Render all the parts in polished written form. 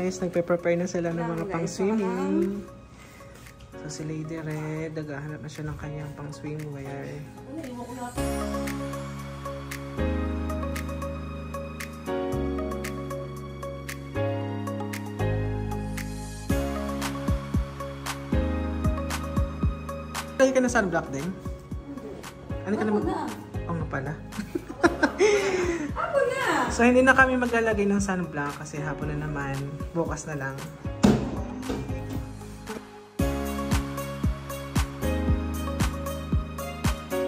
guys, nagpe-prepare na sila ng mga pang-swimming. So si Lady Red, naghahanap na siya ng kanyang pang-swimwear. Lagi ka na sunblock din? Ano ka naman? Oo nga pala. So hindi na kami maglalagay ng sunblock kasi hapon na naman. Bukas na lang.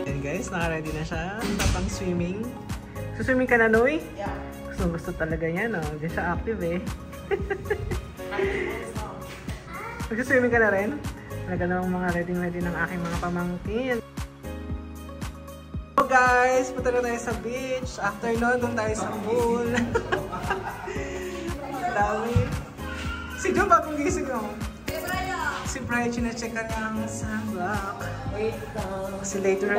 Ayan guys, naka-ready na siya sa pang-swimming. So swimming ka na, Noy? Yeah. Gusto talaga niya, no? Diyan siya active eh. Mag-swimming ka na rin? Talaga namang mga ready ng aking mga pamangkin. So guys, punta na tayo sa beach. After nun, doon tayo sa pool. Dami. Si John, bagong gising mo. Si Brian, chine-check ka niyang sunblock. Si later.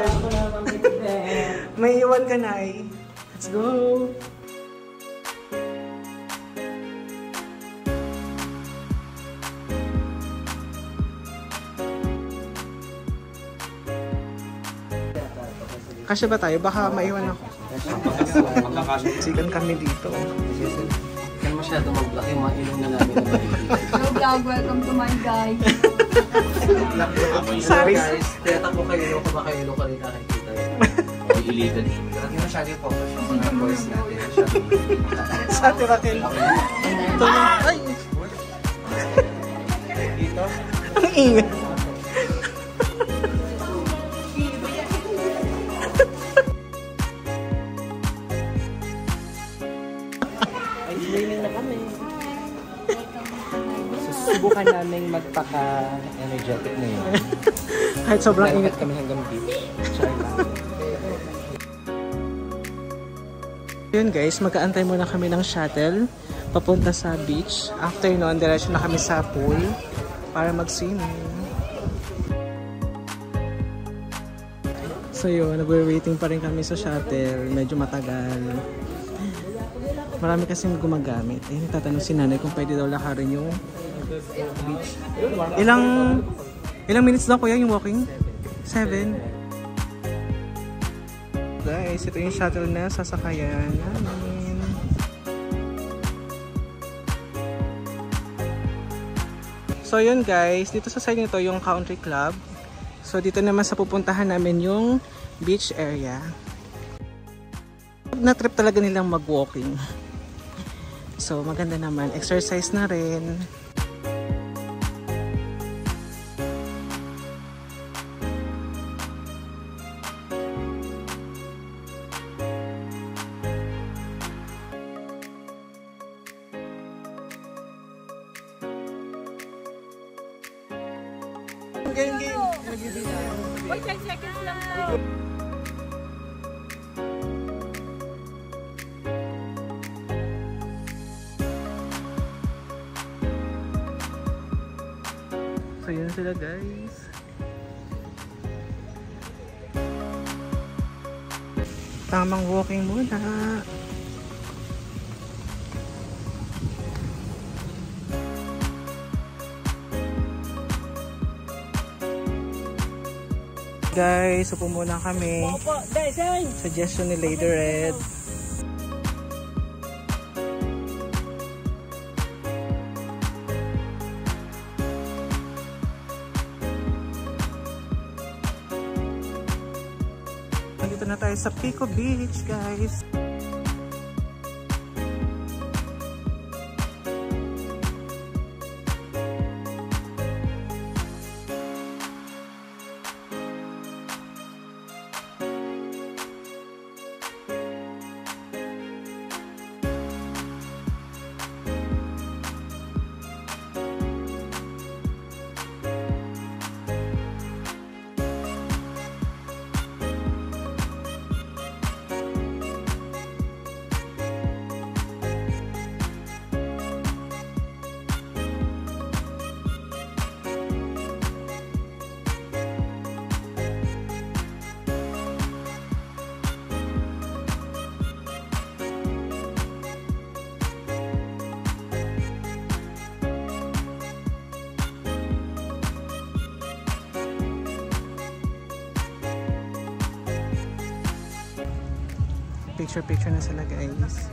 May iwan ka na eh. Let's go! Kasya ba tayo? Baka maiwan ako. Sikan kami dito. Kaya masyado mag-block yung mga ilong na namin. Hello vlog, welcome to my guys. Sorry guys, tinatak ko kayo, kung baka ilong ka rin nakikita yun. O illegal. Hindi masyado yung focus yung mga boys natin. Sa Tirakel. Ito na. Ay! Dito? Ang ingay. Swimming na kami. Susubukan namin magpaka-energetic na yun. Kahit sobrang ingat kami hanggang beach. Yun guys, mag-aantay muna kami ng shuttle papunta sa beach. After nun, diretso na kami sa pool para mag-swimming. So yun, nag-waiting pa rin kami sa shuttle. Medyo matagal. Marami kasing gumagamit. Eh, nagtatanong si nanay kung pwede daw lakarin yung beach. Ilang minutes daw kuya yung walking? 7. Guys, ito yung shuttle na sasakayan namin. So yun guys, dito sa side nito yung country club. So dito naman sa pupuntahan namin yung beach area. Na trip talaga nilang mag-walking. So maganda naman, exercise na rin. Game. Wait, 10 seconds lang po. So yun sila guys. Tamang walking muna. Guys, upo muna kami. Suggestion ni Lady Red. Nandito na tayo sa Pico Beach, guys. Nag-picture-picture na sila guys.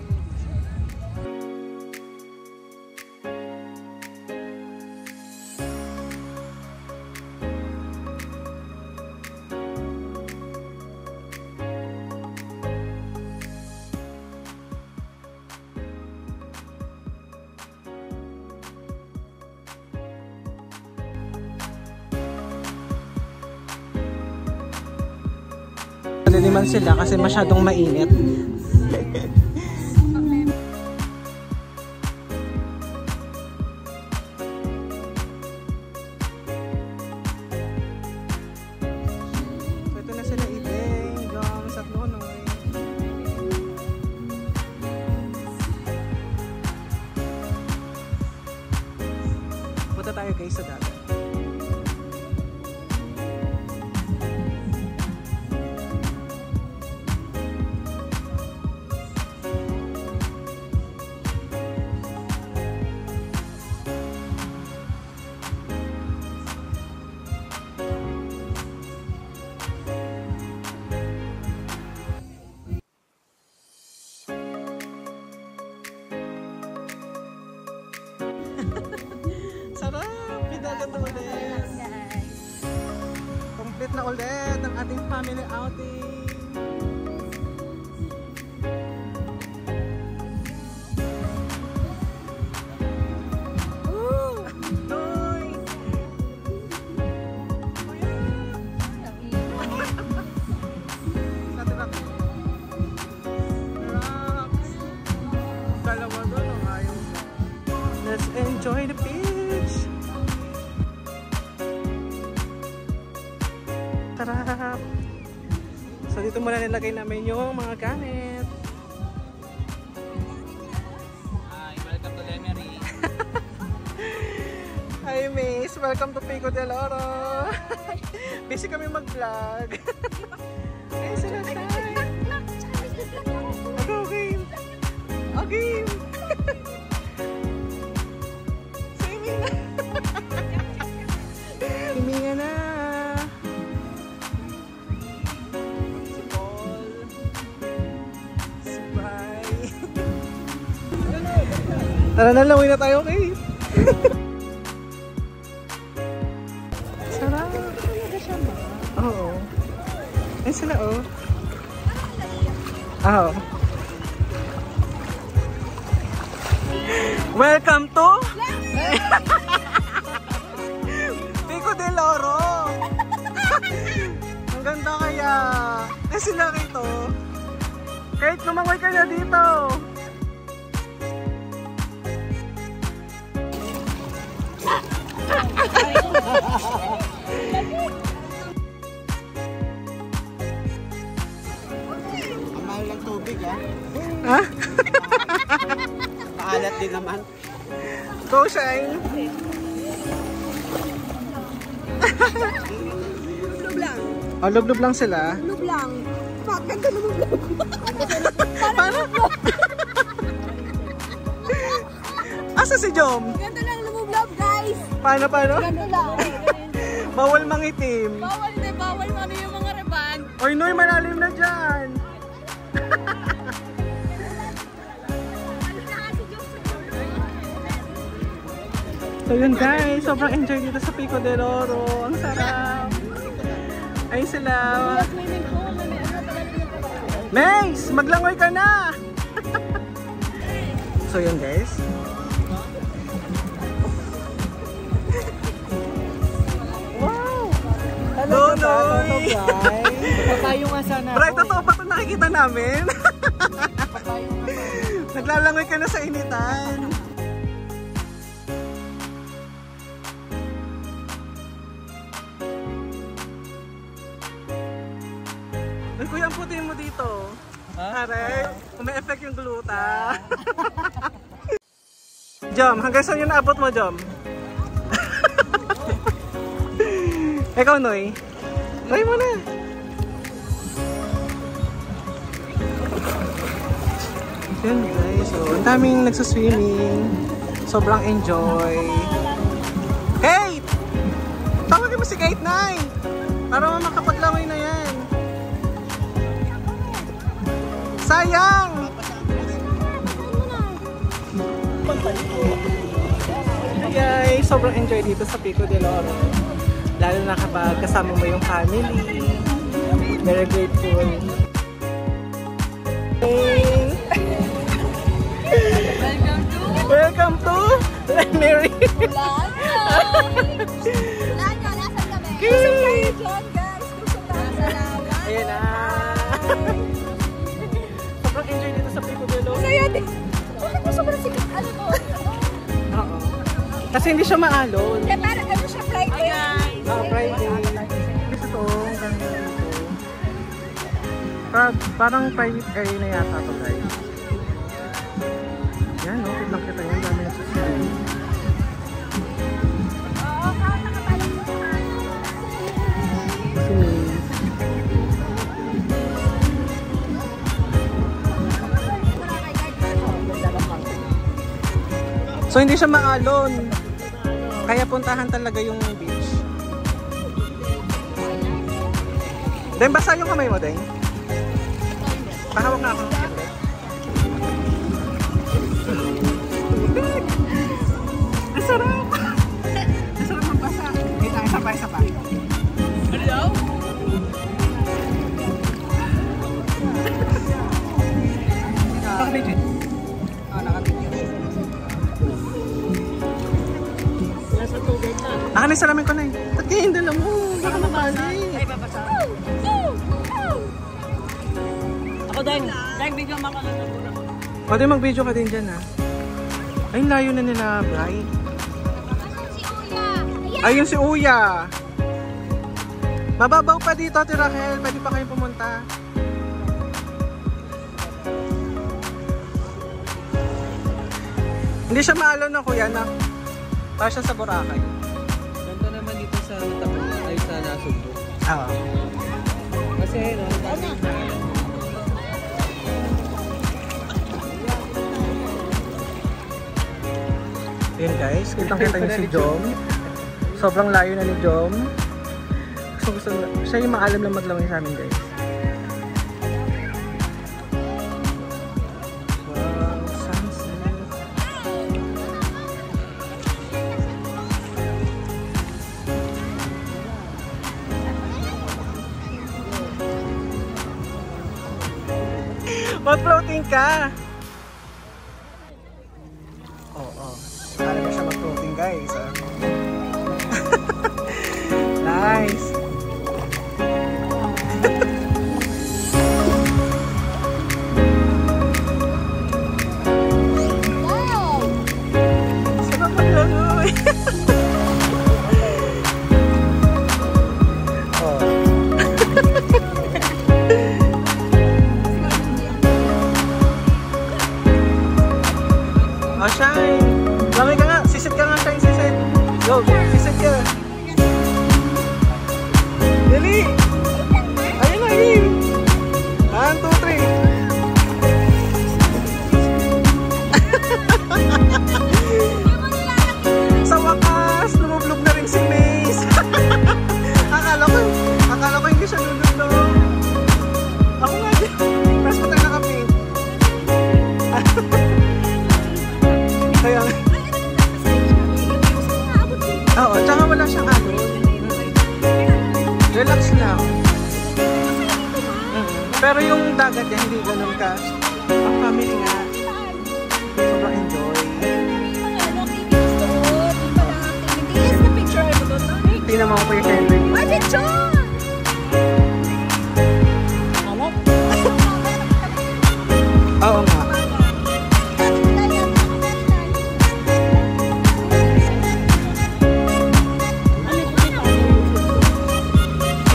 Naliliman sila kasi masyadong mainit. Ito na sila Ideng, Joms at Nonoy. Punta tayo guys sa dagat. Sarap! Pinagat na ulit! Complete na ulit ang ating family outing! Woo! Noy! Sarap! Dalawa doon ang ayaw. Let's enjoy the beach! Sarap! So dito muna nilagay namin yung mga gamit. Hi, welcome to Lemery. Hi Miss! Welcome to Pico del Oro! Busy kami mag-vlog. Ay, sila siya! Go game! O game! Swimming na! Swimming na! Si Paul. Si Bri. Tara na, lawin na tayo, okay? Sarap! Oo. Ay sila, oh. Oo. Welcome to Pico del Oro. Ang ganda kaya. Eh sila rito. Kahit lumangoy ka na dito. Ang mahal ng tubig Ha? Maalat din naman. Go Shine. Lub lang. Oh, lub-lub lang sila. Lub lang. Bakit ka lub lang? Paano? Asa si Jom? Ganda lang lumub-lub, guys. Paano? Ganda lang. Bawal mangitim. Bawal na, bawal ano yung mga reban. Oy, Noy, malalim na dyan. So yun guys, sobrang enjoy dito sa Pico del Oro. Ang sarap. Ayun sila. Mace, maglangoy ka na. So yun guys. Wow. Nonoy. Papayong nga sana. Bray, totoo ba ito nakikita namin? Naglalangoy ka na sa initan. Ay, kuya, ang puti mo dito. Aray, umi-effect yung gluta. Jom, hanggang saan yung naabot mo, Jom? Ikaw, Noy. Try mo na. Yun guys, so ang daming nagsaswimming. Sobrang enjoy. Hey! Tawagin mo si Kate Nay! Para makapaglangoy na yan. Sayang! Hey guys, sobrang enjoy dito sa Pico de Oro. Lalo na kapag kasama mo yung family. Very grateful. Hey. Welcome to Mary. Wala nyo, nasan kami? Kusog kayo dyan, guys. Kusog kayo. Salamat. Ayan na. Sobrang enjoy dito sa Pico de Oro. Saya din. Bakit mo sobrang sikat? Ano to? Oo. Kasi hindi siya maalon. Eh, parang ano siya, Friday? Friday. Gusto to, ganda dito. Parang private area na yata to guys. Yan no, kitang kita yung dami na susunod. Oo, kahit nakapalang mo na. So hindi siya maalon. Kaya puntahan talaga yung beach. Deng, basa yung kamay mo, Deng. Pahawak na ako. Ang sarap! Ang sarap magbasa. Dito, isa pa. Ano daw? Nakabidyo. Nakabidyo. Nasa tubig na. Akin na salamin ko na eh. Ba't kaya hindi lang mo? Baka mabali. Ay, babasa. Ako din. Dahil video makakalala ko na. O din mag-video ka din dyan ha. Ay, layo na nila, Bri. Ayun si Uya. Mababaw pa dito, Ate Rachel. Pwede pa kayong pumunta. Hindi siya maalon na kuya na. Para siya sa Boracay. Ganda naman dito sa Natapos ay sa Nasugbo. Oo. Kasi no, Ayan guys, kitang-kita niyo si Jom. Sobrang layo na ni Jom. Gusto siya yung maalam lang maglawin sa amin guys. Wow, sunset. Mag-floating ka! Kaya na siya mag-floating guys. Nice! Wow! Sarap maglangoy! Oh. Oh, Shine! Lamay ka nga! Sisit ka nga, Shine! Sisit! Go! Sisit ka! Dali! Ayun na! Ayun! 1, 2, 3! Sa wakas! Lumublog na rin si Mace! Akala ko hindi siya lulunod. Ako nga din! Press mo tayo naka-paint. Kaya nga. Oo, tsaka wala siyang ano. Relax lang. Pero yung dagat niya, hindi ganun ka. Ang family nga. Sobrang enjoy. Tingnan mo ako yung Henry. Ay, picture! Oo nga.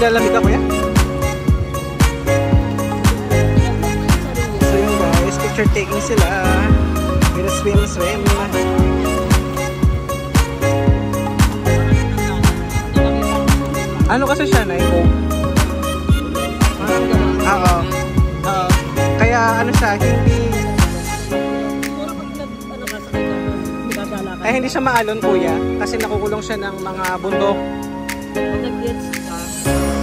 Lalamig ako yan. So yun guys, picture taking sila. Gonna swim. Ano kasi siya na yung Oo. Kaya ano siya, hindi siya maalon kuya. Kasi nakukulong siya ng mga bundok.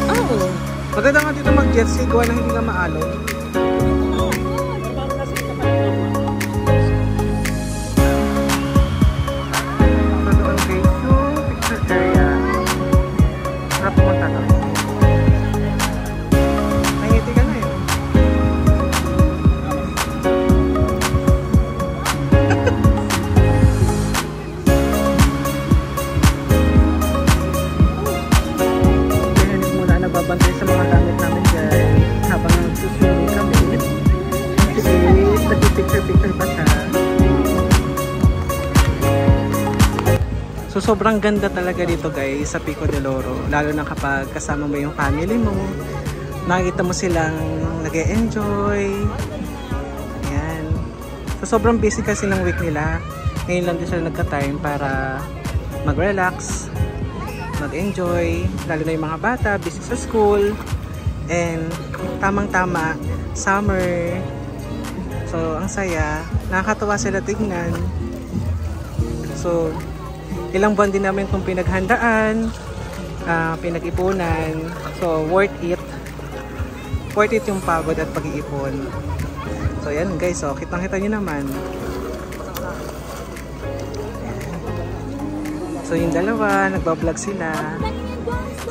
Oo. Maganda nga dito mag-jet ski, gawa na hindi ka maalon. sobrang ganda talaga dito guys sa Pico del Oro. Lalo na kapag kasama mo yung family mo. Nakikita mo silang nag-e-enjoy. Ayan. So sobrang busy kasi ng week nila. Ngayon lang din sila nagka-time para mag-relax, mag-enjoy. Lalo na yung mga bata, busy sa school. And tamang-tama, summer. So ang saya. Nakakatuwa sila tignan. So ilang buwan din namin itong pinaghandaan, pinag-ipunan. So worth it. Worth it yung pagod at pag-iipon. So yan guys, so kitang-kita nyo naman. So yung dalawa, nagbablog sila.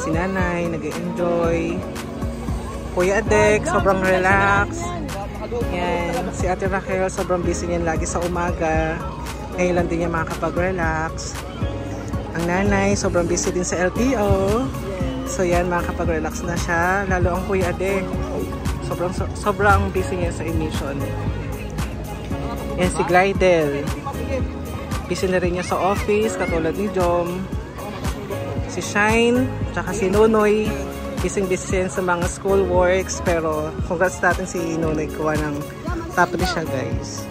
Si nanay, nag-enjoy. Kuya Adek, sobrang relax. Yan. Si Ate Raquel, sobrang busy niyan lagi sa umaga. Ngayon lang din niya makakapag-relax. Ang nanay, sobrang busy din sa LTO. So yan, makakapag-relax na siya. Lalo ang Kuya Adek. Sobrang busy niya sa emission. Yan si Glidel. Busy na rin niya sa office, katulad ni Jom. Si Shine, tsaka si Nonoy. Busy yan sa mga school works. Pero congrats natin si Nonoy, kuha ng top 3 siya guys.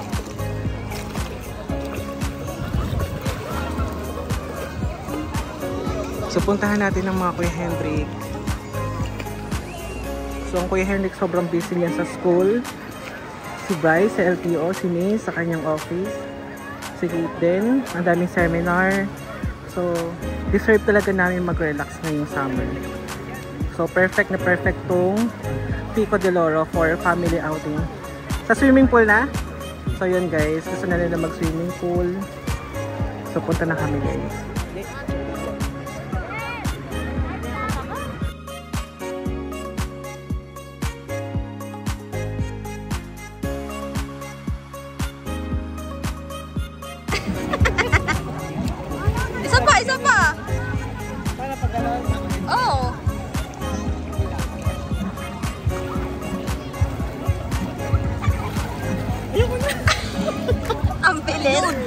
So puntahan natin ang mga Kuya Hendrik. So ang Kuya Hendrik sobrang busy niyan sa school. Si Bryce sa LTO, si May sa kanyang office. Si Kate din, ang daming seminar. So deserve talaga namin mag-relax ngayong summer. So perfect na perfect tong Pico del Oro for family outing. Sa swimming pool na. So yun guys, gusto na nila mag-swimming pool. So punta na kami guys. Isa pa! Oh! Ang bilis!